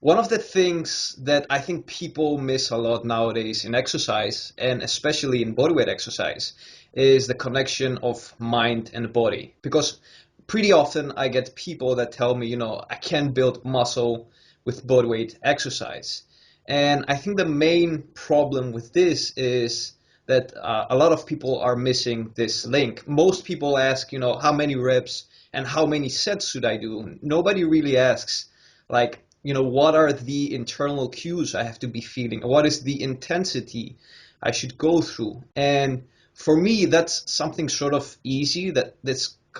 One of the things that I think people miss a lot nowadays in exercise, and especially in bodyweight exercise, is the connection of mind and body. Because pretty often I get people that tell me, I can't build muscle with bodyweight exercise. And I think the main problem with this is that a lot of people are missing this link. Most people ask, how many reps and how many sets should I do? Nobody really asks, like, what are the internal cues I have to be feeling? What is the intensity I should go through? And for me, that's something sort of easy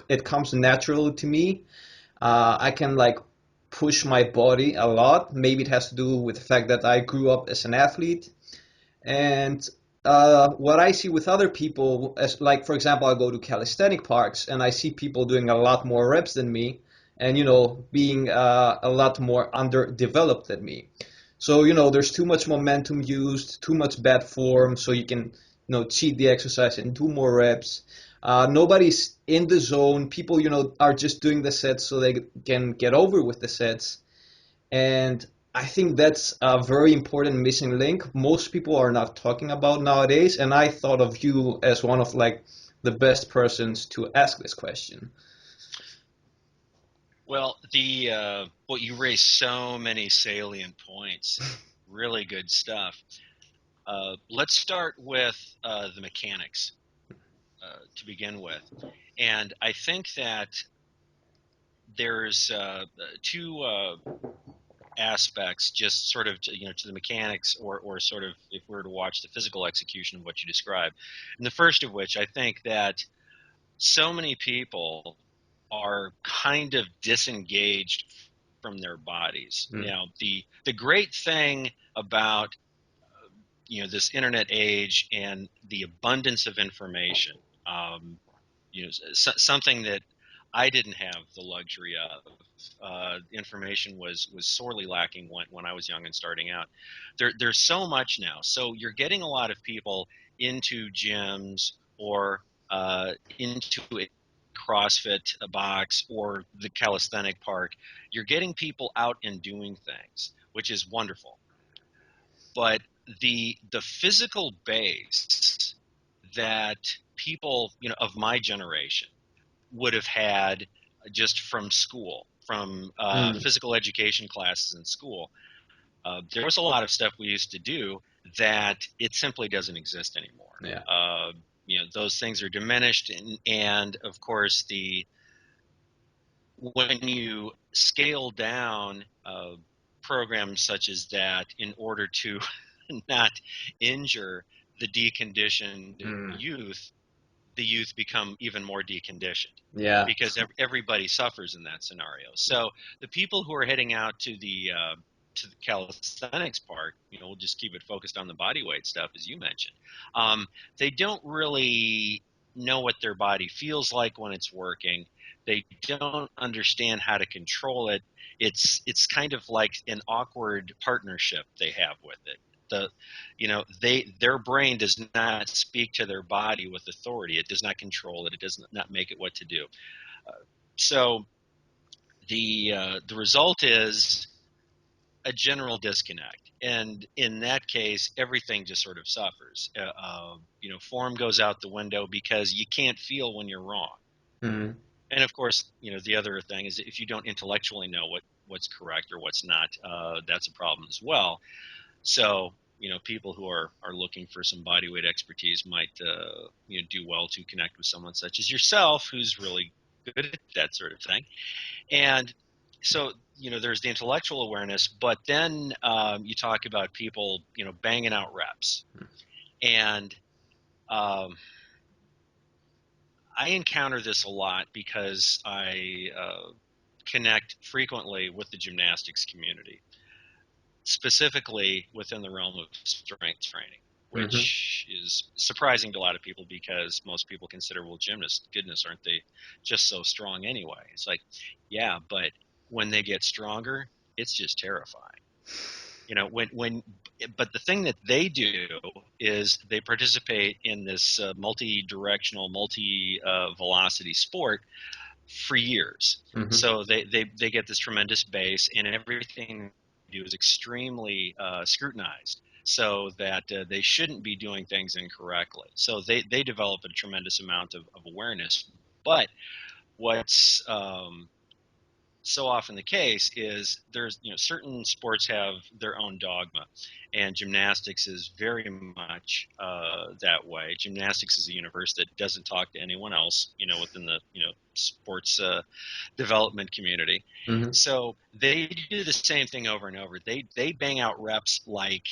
it comes natural to me. I can like push my body a lot. Maybe it has to do with the fact that I grew up as an athlete. And what I see with other people, as like for example, I go to calisthenic parks and I see people doing a lot more reps than me, and being a lot more underdeveloped than me. So there's too much momentum used, too much bad form, so you can cheat the exercise and do more reps. Nobody's in the zone. People are just doing the sets so they can get over with the sets. And I think that's a very important missing link. Most people are not talking about nowadays, and I thought of you as one of like the best persons to ask this question. Well, you raised so many salient points. Really good stuff. Let's start with the mechanics to begin with, and I think that there's two aspects, just sort of to the mechanics, or sort of if we were to watch the physical execution of what you described. And the first of which, I think that so many people are kind of disengaged from their bodies. Mm. Now, the great thing about this internet age and the abundance of information, something that I didn't have the luxury of. Information was sorely lacking when I was young and starting out. There's so much now, so you're getting a lot of people into gyms or into a CrossFit box or the calisthenic park. You're getting people out and doing things, which is wonderful. But the physical base that people of my generation would have had just from school, from Mm. physical education classes in school, there was a lot of stuff we used to do that it simply doesn't exist anymore. Yeah. Those things are diminished, and of course when you scale down programs such as that in order to not injure the deconditioned Mm. youth, the youth become even more deconditioned Yeah. because everybody suffers in that scenario. So the people who are heading out to the calisthenics park, we'll just keep it focused on the body weight stuff, as you mentioned. They don't really know what their body feels like when it's working. They don't understand how to control it. It's kind of like an awkward partnership they have with it. Their brain does not speak to their body with authority. It does not control it. It does not make it what to do. So the result is a general disconnect, and in that case, everything just sort of suffers. Form goes out the window because you can't feel when you're wrong. Mm. And of course, the other thing is if you don't intellectually know what's correct or what's not, that's a problem as well. So, people who are looking for some bodyweight expertise might, do well to connect with someone such as yourself, who's really good at that sort of thing. And so, there's the intellectual awareness, but then you talk about people, banging out reps. And I encounter this a lot because I connect frequently with the gymnastics community, specifically within the realm of strength training, Mm-hmm. which is surprising to a lot of people because most people consider, well, gymnasts, goodness, aren't they just so strong anyway? It's like, yeah, but when they get stronger, it's just terrifying. But the thing that they do is they participate in this multi-directional, multi-velocity sport for years. Mm-hmm. So they get this tremendous base, and everything do is extremely scrutinized, so that they shouldn't be doing things incorrectly. So they develop a tremendous amount of awareness. But what's so often the case is there's certain sports have their own dogma, and gymnastics is very much that way. Gymnastics is a universe that doesn't talk to anyone else within the sports development community. Mm-hmm. So they do the same thing over and over. They bang out reps like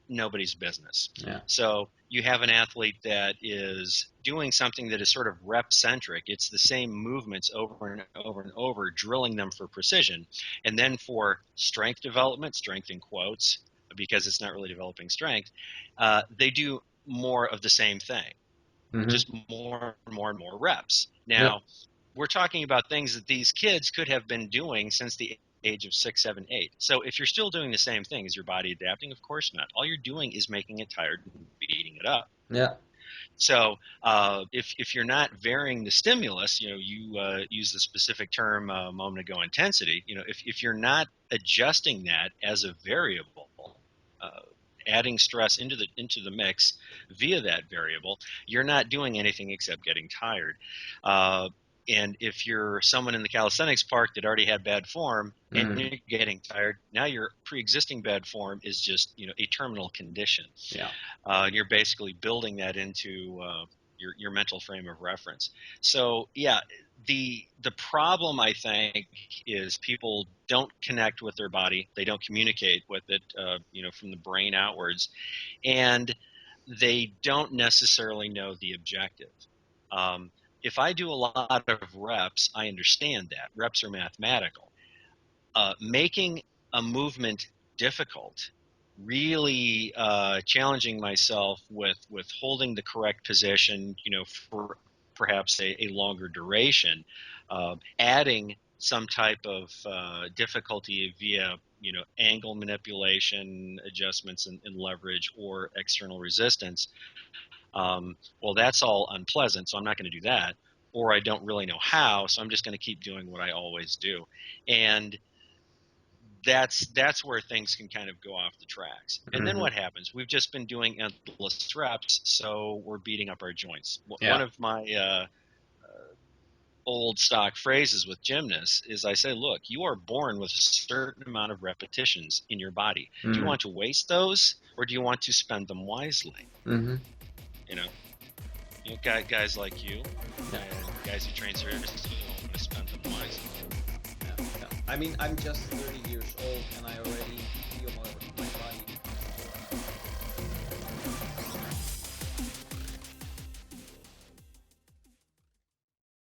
nobody's business. Yeah. So you have an athlete that is doing something that is sort of rep centric. It's the same movements over and over and over, drilling them for precision. And then for strength development, strength in quotes, because it's not really developing strength, they do more of the same thing, Mm-hmm. just more and more and more reps. Now, Yeah. we're talking about things that these kids could have been doing since the age of 6, 7, 8. So if you're still doing the same thing, is your body adapting? Of course not. All you're doing is making it tired and beating it up. Yeah. So if you're not varying the stimulus, you use the specific term a moment ago, intensity. If you're not adjusting that as a variable, adding stress into the mix via that variable, you're not doing anything except getting tired. And if you're someone in the calisthenics park that already had bad form and you're getting tired, now your pre-existing bad form is just a terminal condition. Yeah. You're basically building that into your mental frame of reference. So yeah, the problem, I think, is people don't connect with their body. They don't communicate with it, from the brain outwards, and they don't necessarily know the objective. If I do a lot of reps, I understand that. Reps are mathematical. Making a movement difficult, really challenging myself with holding the correct position, for perhaps a longer duration, adding some type of difficulty via angle manipulation, adjustments in leverage, or external resistance. Well, that's all unpleasant, so I'm not going to do that. Or I don't really know how, so I'm just going to keep doing what I always do. And that's where things can kind of go off the tracks. And then what happens? We've just been doing endless reps, so we're beating up our joints. Yeah. One of my old stock phrases with gymnasts is I say, look, you are born with a certain amount of repetitions in your body. Do you want to waste those, or do you want to spend them wisely? Mm-hmm. Guys like you, and guys who train seriously, want to spend them wisely. Yeah. I mean, I'm just 30 years old, and I already